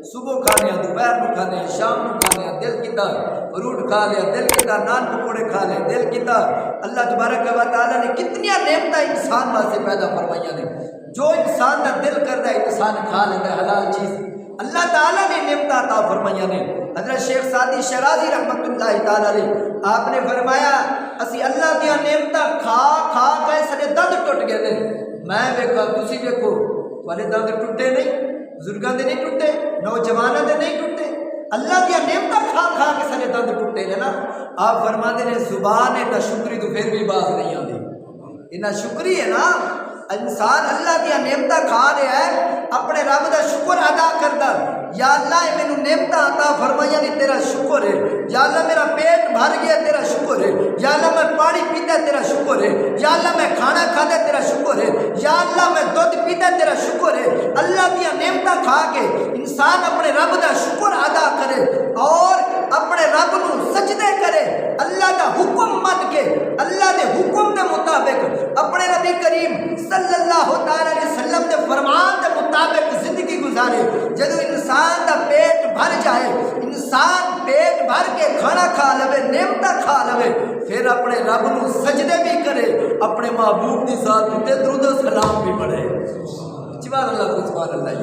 صبح کھانے دوپہر کو کھانے شام کو کھانے دل کیتا فروٹ کھا لیا دل کیتا نان پکوڑے کھا لے دل کیتا اللہ تبارک و تعالیٰ نے کتنی نعمتیں انسان واسطے پیدا فرمائیاں نے جو انسان کا دل کرتا ہے انسان کھا لیتا ہے حلال چیز اللہ تعالیٰ نے نعمتیں عطا فرمائیاں نے حضرت شیخ سعدی شرازی رحمت اللہ تعالیٰ علیہ آپ نے فرمایا اسی اللہ دیا نعمتیں کھا کھا کے سارے دند ٹوٹ گئے نے میں ویکھا تسی ویکھو والے دند ٹوٹے نہیں بزرگاں دے نہیں ٹوٹے نوجواناں دے نہیں ٹوٹے اللہ دیا نعمتیں کھا کھا کے سارے دند ٹوٹے نے نا آپ فرماتے ہیں زبان ہے تا شکری تو پھر بھی باز نہیں آتی انہاں شکری ہے نا انسان اللہ دیا نعمتیں کھا رہا ہے اپنے رب دا شکر ادا کردا یا اللہ اے مینوں نعمتیں عطا فرمائیاں نے تیرا شکر ہے یا اللہ میرا پیٹ بھر گیا تیرا شکر ہے یا اللہ میں پانی پیتا تیرا شکر ہے یا اللہ میں کھانا کھاتا تیرا شکر ہے یا اللہ میں دودھ پیتا تیرا شکر ہے اللہ دیا نعمتیں کھا کے انسان اپنے رب دا شکر ادا کرے اور اپنے رب نو سجدے کرے اللہ دا حکم من کے اللہ دے حکم دے مطابق اپنے نبی کریم صلی اللہ علیہ وسلم دے فرمان دے مطابق زندگی گزارے جدو انسان دا پیٹ بھر جائے انسان پیٹ بھر کے کھانا کھا لے نعمتیں کھا لے پھر اپنے رب نو سجدے بھی کرے اپنے محبوب دی ذات تے درود و سلام بھی پڑھے سبحان اللہ سبحان اللہ